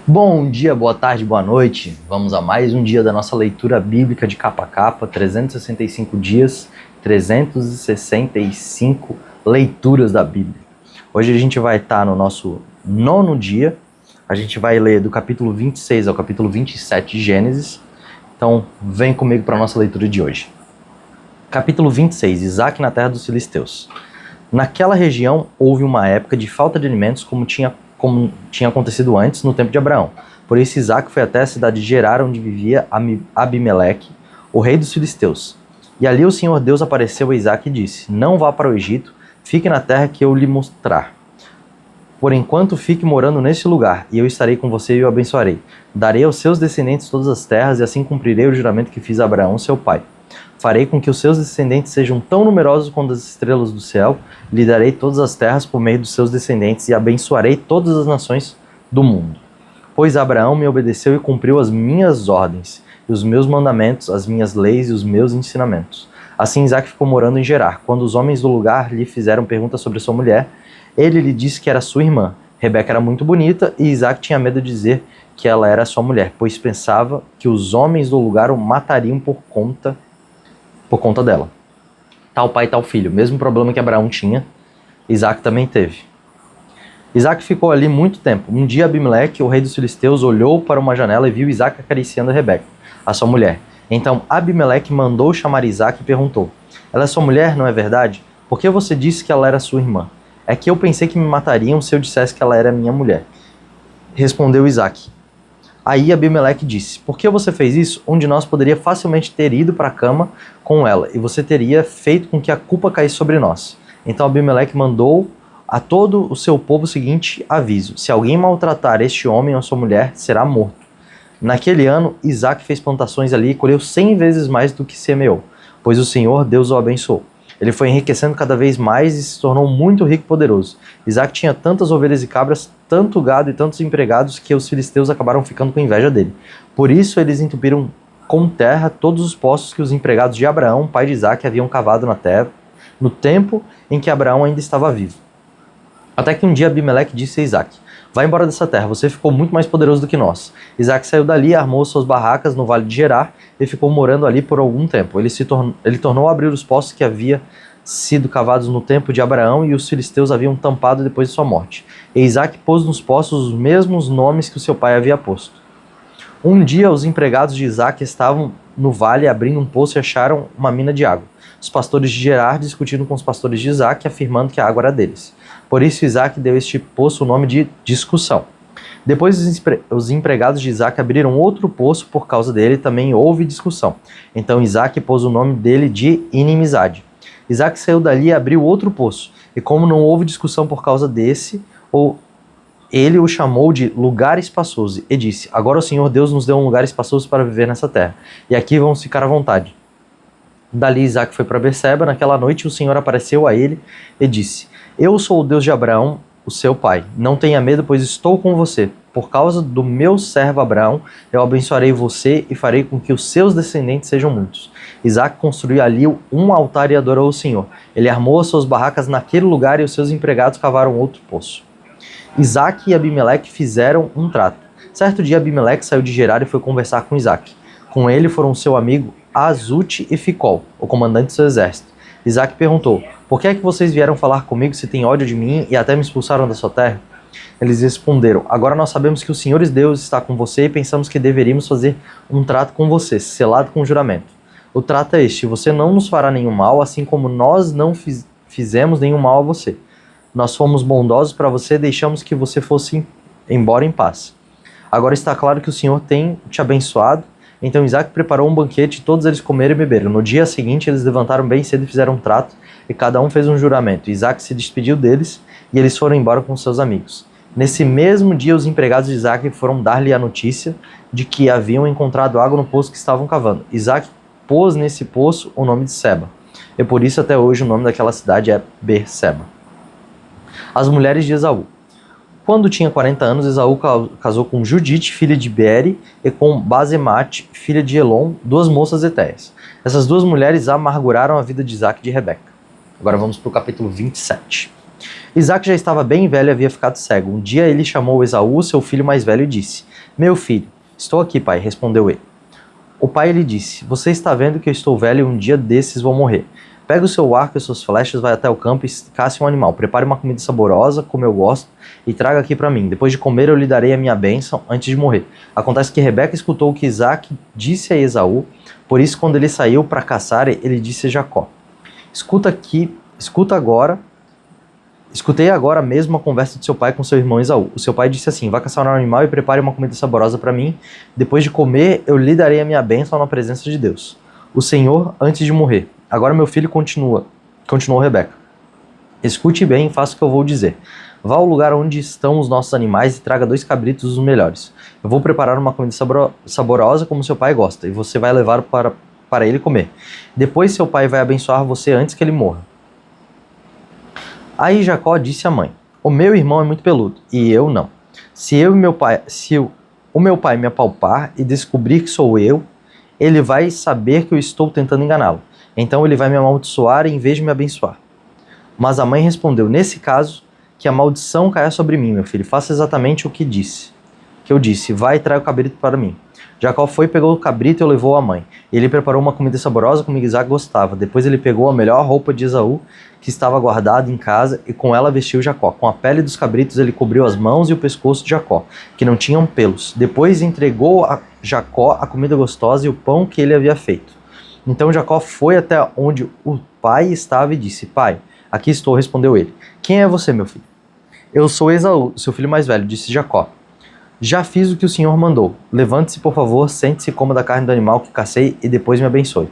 Bom dia, boa tarde, boa noite. Vamos a mais um dia da nossa leitura bíblica de capa a capa, 365 dias, 365 leituras da Bíblia. Hoje a gente vai estar no nosso 9º dia, a gente vai ler do capítulo 26 ao capítulo 27 de Gênesis. Então, vem comigo para a nossa leitura de hoje. Capítulo 26, Isaque na terra dos filisteus. Naquela região houve uma época de falta de alimentos como tinha acontecido antes no tempo de Abraão. Por isso Isaque foi até a cidade de Gerar, onde vivia Abimeleque, o rei dos filisteus. E ali o Senhor Deus apareceu a Isaque e disse: Não vá para o Egito, fique na terra que eu lhe mostrar. Por enquanto fique morando neste lugar, e eu estarei com você e o abençoarei. Darei aos seus descendentes todas as terras, e assim cumprirei o juramento que fiz a Abraão, seu pai. Farei com que os seus descendentes sejam tão numerosos quanto as estrelas do céu, lhe darei todas as terras por meio dos seus descendentes e abençoarei todas as nações do mundo. Pois Abraão me obedeceu e cumpriu as minhas ordens, e os meus mandamentos, as minhas leis e os meus ensinamentos. Assim Isaque ficou morando em Gerar. Quando os homens do lugar lhe fizeram perguntas sobre sua mulher, ele lhe disse que era sua irmã. Rebeca era muito bonita e Isaque tinha medo de dizer que ela era sua mulher, pois pensava que os homens do lugar o matariam por conta dela. Tal pai, tal filho. Mesmo problema que Abraão tinha, Isaque também teve. Isaque ficou ali muito tempo. Um dia Abimeleque, o rei dos filisteus, olhou para uma janela e viu Isaque acariciando Rebeca, a sua mulher. Então Abimeleque mandou chamar Isaque e perguntou: Ela é sua mulher, não é verdade? Por que você disse que ela era sua irmã? É que eu pensei que me matariam se eu dissesse que ela era minha mulher. Respondeu Isaque. Aí Abimeleque disse: Por que você fez isso? Um de nós poderia facilmente ter ido para a cama com ela, e você teria feito com que a culpa caísse sobre nós. Então Abimeleque mandou a todo o seu povo o seguinte aviso: Se alguém maltratar este homem ou sua mulher, será morto. Naquele ano, Isaque fez plantações ali e colheu 100 vezes mais do que semeou, pois o Senhor Deus o abençoou. Ele foi enriquecendo cada vez mais e se tornou muito rico e poderoso. Isaque tinha tantas ovelhas e cabras, tanto gado e tantos empregados que os filisteus acabaram ficando com inveja dele. Por isso eles entupiram com terra todos os poços que os empregados de Abraão, pai de Isaque, haviam cavado na terra, no tempo em que Abraão ainda estava vivo. Até que um dia Abimeleque disse a Isaque: Vá embora dessa terra, você ficou muito mais poderoso do que nós. Isaque saiu dali, armou suas barracas no vale de Gerar e ficou morando ali por algum tempo. Ele tornou a abrir os poços que havia sido cavados no tempo de Abraão e os filisteus haviam tampado depois de sua morte. E Isaque pôs nos poços os mesmos nomes que o seu pai havia posto. Um dia os empregados de Isaque estavam no vale abrindo um poço e acharam uma mina de água. Os pastores de Gerar discutiram com os pastores de Isaque, afirmando que a água era deles. Por isso Isaque deu a este poço o nome de discussão. Depois os empregados de Isaque abriram outro poço por causa dele, também houve discussão. Então Isaque pôs o nome dele de inimizade. Isaque saiu dali e abriu outro poço, e como não houve discussão por causa desse, ele o chamou de lugar espaçoso, e disse: Agora o Senhor Deus nos deu um lugar espaçoso para viver nessa terra, e aqui vamos ficar à vontade. Dali Isaque foi para Berseba. Naquela noite o Senhor apareceu a ele e disse: Eu sou o Deus de Abraão, o seu pai. Não tenha medo, pois estou com você. Por causa do meu servo Abraão, eu abençoarei você e farei com que os seus descendentes sejam muitos. Isaque construiu ali um altar e adorou o Senhor. Ele armou as suas barracas naquele lugar e os seus empregados cavaram outro poço. Isaque e Abimeleque fizeram um trato. Certo dia Abimeleque saiu de Gerar e foi conversar com Isaque. Com ele foram seu amigo Azute e Ficol, o comandante do seu exército. Isaque perguntou: Por que é que vocês vieram falar comigo se têm ódio de mim e até me expulsaram da sua terra? Eles responderam: Agora nós sabemos que o Senhor Deus está com você e pensamos que deveríamos fazer um trato com você, selado com juramento. O trato é este: você não nos fará nenhum mal, assim como nós não fizemos nenhum mal a você. Nós fomos bondosos para você e deixamos que você fosse embora em paz. Agora está claro que o Senhor tem te abençoado. Então Isaque preparou um banquete e todos eles comeram e beberam. No dia seguinte eles levantaram bem cedo e fizeram um trato, e cada um fez um juramento. Isaque se despediu deles e eles foram embora com seus amigos. Nesse mesmo dia os empregados de Isaque foram dar-lhe a notícia de que haviam encontrado água no poço que estavam cavando. Isaque pôs nesse poço o nome de Seba, e por isso até hoje o nome daquela cidade é Berseba. As mulheres de Esaú. Quando tinha 40 anos, Esaú casou com Judite, filha de Beeri, e com Basemate, filha de Elon, duas moças hetéias. Essas duas mulheres amarguraram a vida de Isaque e de Rebeca. Agora vamos para o capítulo 27. Isaac já estava bem velho e havia ficado cego. Um dia ele chamou Esaú, seu filho mais velho, e disse: Meu filho, estou aqui, pai, respondeu ele. O pai lhe disse: Você está vendo que eu estou velho e um dia desses vou morrer. Pega o seu arco e suas flechas, vai até o campo e caça um animal. Prepare uma comida saborosa, como eu gosto, e traga aqui para mim. Depois de comer, eu lhe darei a minha bênção antes de morrer. Acontece que Rebeca escutou o que Isaac disse a Esaú, por isso, quando ele saiu para caçar, ele disse a Jacó: Escutei agora mesmo a conversa de seu pai com seu irmão Esaú. O seu pai disse assim: Vá caçar um animal e prepare uma comida saborosa para mim. Depois de comer, eu lhe darei a minha bênção na presença de Deus, o Senhor, antes de morrer. Agora meu filho continuou Rebeca. Escute bem e faça o que eu vou dizer. Vá ao lugar onde estão os nossos animais e traga 2 cabritos os melhores. Eu vou preparar uma comida saborosa como seu pai gosta, e você vai levar para ele comer. Depois seu pai vai abençoar você antes que ele morra. Aí Jacó disse à mãe: O meu irmão é muito peludo, e eu não. Se o meu pai me apalpar e descobrir que sou eu, ele vai saber que eu estou tentando enganá-lo. Então ele vai me amaldiçoar em vez de me abençoar. Mas a mãe respondeu: Nesse caso, que a maldição caia sobre mim, meu filho. Faça exatamente o que eu disse. Vai e traga o cabrito para mim. Jacó foi, pegou o cabrito e o levou à mãe. Ele preparou uma comida saborosa como Isaac gostava. Depois ele pegou a melhor roupa de Esaú, que estava guardada em casa, e com ela vestiu Jacó. Com a pele dos cabritos ele cobriu as mãos e o pescoço de Jacó, que não tinham pelos. Depois entregou a Jacó a comida gostosa e o pão que ele havia feito. Então Jacó foi até onde o pai estava e disse: Pai, aqui estou, respondeu ele. Quem é você, meu filho? Eu sou Esaú, seu filho mais velho, disse Jacó. Já fiz o que o Senhor mandou. Levante-se, por favor, sente-se e coma da carne do animal que cacei e depois me abençoe.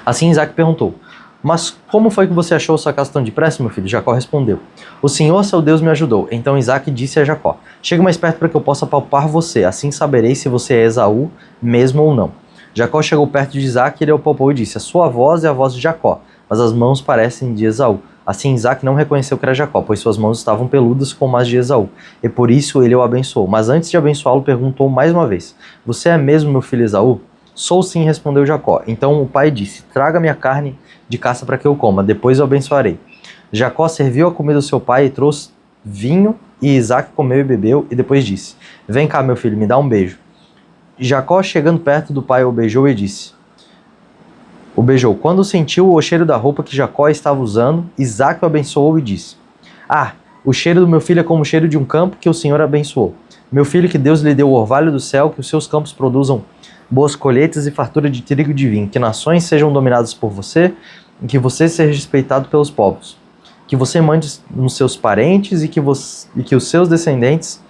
Assim Isaac perguntou: Mas como foi que você achou sua casa tão depressa, meu filho? Jacó respondeu: O Senhor, seu Deus, me ajudou. Então Isaac disse a Jacó: Chegue mais perto para que eu possa palpar você, assim saberei se você é Esaú mesmo ou não. Jacó chegou perto de Isaac e ele o palpou e disse: A sua voz é a voz de Jacó, mas as mãos parecem de Esaú. Assim Isaac não reconheceu que era Jacó, pois suas mãos estavam peludas como as de Esaú, e por isso ele o abençoou. Mas antes de abençoá-lo, perguntou mais uma vez: Você é mesmo meu filho Esaú? Sou sim, respondeu Jacó. Então o pai disse: Traga-me a carne de caça para que eu coma, depois eu abençoarei. Jacó serviu a comida do seu pai e trouxe vinho, e Isaac comeu e bebeu, e depois disse: Vem cá, meu filho, me dá um beijo. Jacó, chegando perto do pai, o beijou e disse: O beijou. Quando sentiu o cheiro da roupa que Jacó estava usando, Isaac o abençoou e disse: Ah, o cheiro do meu filho é como o cheiro de um campo que o Senhor abençoou. Meu filho, que Deus lhe deu o orvalho do céu, que os seus campos produzam boas colheitas e fartura de trigo e de vinho, que nações sejam dominadas por você, e que você seja respeitado pelos povos. Que você mande nos seus parentes e que os seus descendentes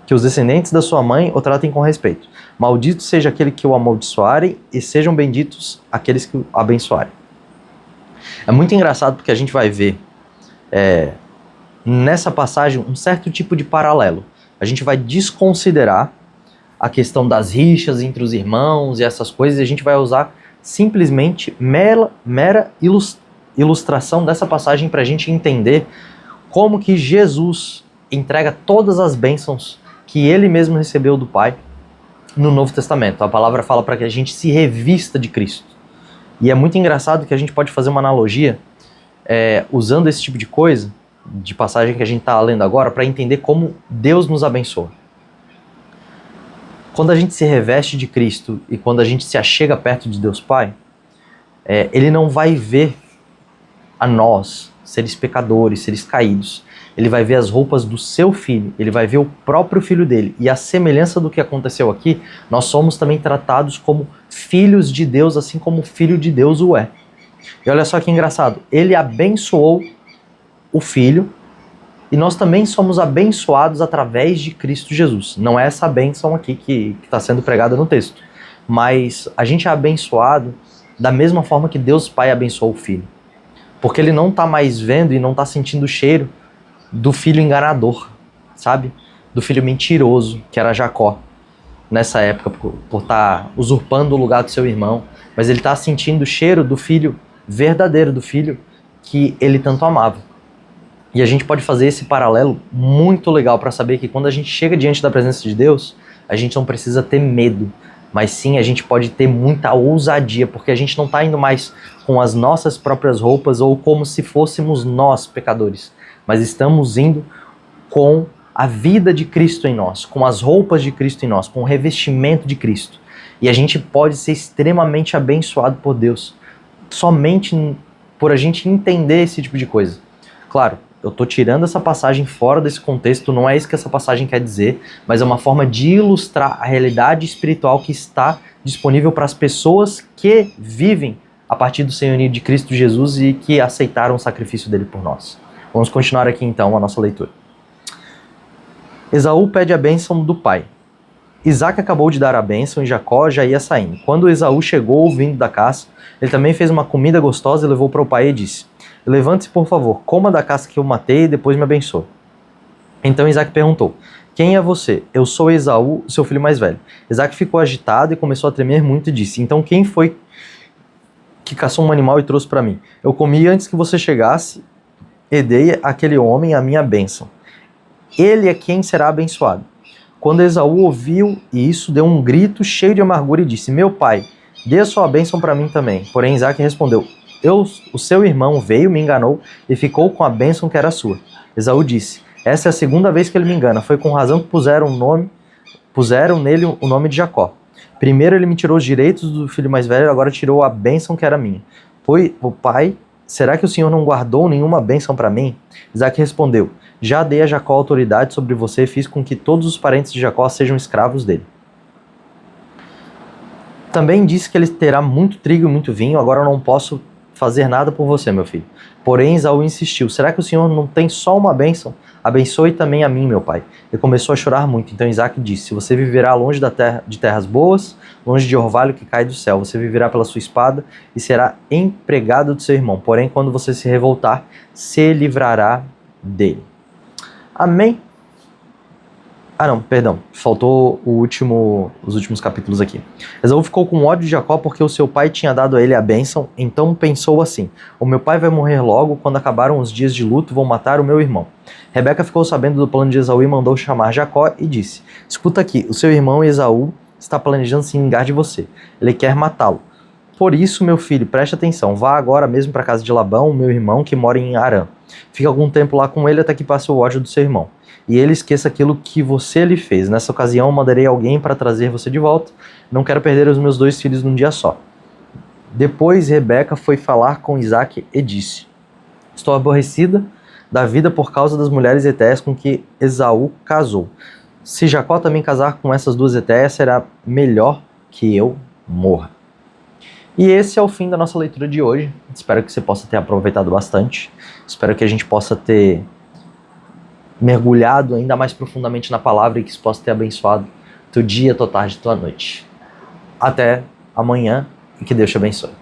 que os descendentes da sua mãe o tratem com respeito. Maldito seja aquele que o amaldiçoarem, e sejam benditos aqueles que o abençoarem. É muito engraçado porque a gente vai ver nessa passagem um certo tipo de paralelo. A gente vai desconsiderar a questão das rixas entre os irmãos e essas coisas, e a gente vai usar simplesmente mera ilustração dessa passagem para a gente entender como que Jesus entrega todas as bênçãos que ele mesmo recebeu do Pai no Novo Testamento. A palavra fala para que a gente se revista de Cristo. E é muito engraçado que a gente pode fazer uma analogia usando esse tipo de coisa, de passagem que a gente está lendo agora, para entender como Deus nos abençoa. Quando a gente se reveste de Cristo e quando a gente se achega perto de Deus Pai, Ele não vai ver a nós, seres pecadores, seres caídos. Ele vai ver as roupas do seu filho, ele vai ver o próprio filho dele. E a semelhança do que aconteceu aqui, nós somos também tratados como filhos de Deus, assim como o filho de Deus o é. E olha só que engraçado, ele abençoou o filho, e nós também somos abençoados através de Cristo Jesus. Não é essa bênção aqui que está sendo pregada no texto, mas a gente é abençoado da mesma forma que Deus Pai abençoou o filho. Porque ele não está mais vendo e não está sentindo o cheiro do filho enganador, sabe? Do filho mentiroso, que era Jacó, nessa época, por estar usurpando o lugar do seu irmão. Mas ele está sentindo o cheiro do filho verdadeiro, do filho que ele tanto amava. E a gente pode fazer esse paralelo muito legal para saber que quando a gente chega diante da presença de Deus, a gente não precisa ter medo mas sim a gente pode ter muita ousadia, porque a gente não está indo mais com as nossas próprias roupas ou como se fôssemos nós pecadores, mas estamos indo com a vida de Cristo em nós, com as roupas de Cristo em nós, com o revestimento de Cristo. E a gente pode ser extremamente abençoado por Deus, somente por a gente entender esse tipo de coisa. Claro, eu estou tirando essa passagem fora desse contexto, não é isso que essa passagem quer dizer, mas é uma forma de ilustrar a realidade espiritual que está disponível para as pessoas que vivem a partir do senhorio de Cristo Jesus e que aceitaram o sacrifício dele por nós. Vamos continuar aqui então a nossa leitura. Esaú pede a bênção do pai. Isaac acabou de dar a bênção e Jacó já ia saindo. Quando Esaú chegou vindo da caça, ele também fez uma comida gostosa e levou para o pai e disse: levante-se, por favor, coma da caça que eu matei e depois me abençoe. Então Isaac perguntou: quem é você? Eu sou Esaú, seu filho mais velho. Isaac ficou agitado e começou a tremer muito e disse: então quem foi que caçou um animal e trouxe para mim? Eu comi antes que você chegasse e dei àquele homem a minha bênção. Ele é quem será abençoado. Quando Esaú ouviu isso, deu um grito cheio de amargura e disse: meu pai, dê a sua bênção para mim também. Porém Isaac respondeu: o seu irmão veio, me enganou e ficou com a bênção que era sua. Esaú disse: essa é a segunda vez que ele me engana. Foi com razão que puseram nele o nome de Jacó. Primeiro ele me tirou os direitos do filho mais velho, agora tirou a bênção que era minha. Pois, o pai, será que o senhor não guardou nenhuma bênção para mim? Isaac respondeu: já dei a Jacó autoridade sobre você e fiz com que todos os parentes de Jacó sejam escravos dele. Também disse que ele terá muito trigo e muito vinho, agora eu não posso fazer nada por você, meu filho. Porém Esaú insistiu: será que o senhor não tem só uma bênção? Abençoe também a mim, meu pai. Ele começou a chorar muito. Então Isaac disse: você viverá longe de terras boas, longe de orvalho que cai do céu. Você viverá pela sua espada e será empregado do seu irmão. Porém, quando você se revoltar, se livrará dele. Amém? Ah não, perdão, faltou os últimos capítulos aqui. Esaú ficou com ódio de Jacó porque o seu pai tinha dado a ele a bênção, então pensou assim: o meu pai vai morrer logo, quando acabaram os dias de luto vou matar o meu irmão. Rebeca ficou sabendo do plano de Esaú e mandou chamar Jacó e disse: escuta aqui, o seu irmão Esaú está planejando se vingar de você, ele quer matá-lo. Por isso, meu filho, preste atenção, vá agora mesmo para a casa de Labão, meu irmão, que mora em Harã. Fique algum tempo lá com ele até que passe o ódio do seu irmão. E ele esqueça aquilo que você lhe fez. Nessa ocasião, mandarei alguém para trazer você de volta. Não quero perder os meus 2 filhos num dia só. Depois, Rebeca foi falar com Isaac e disse: estou aborrecida da vida por causa das mulheres hetéias com que Esaú casou. Se Jacó também casar com essas 2 hetéias, será melhor que eu morra. E esse é o fim da nossa leitura de hoje. Espero que você possa ter aproveitado bastante. Espero que a gente possa ter mergulhado ainda mais profundamente na palavra e que isso possa ter abençoado teu dia, tua tarde, tua noite. Até amanhã e que Deus te abençoe.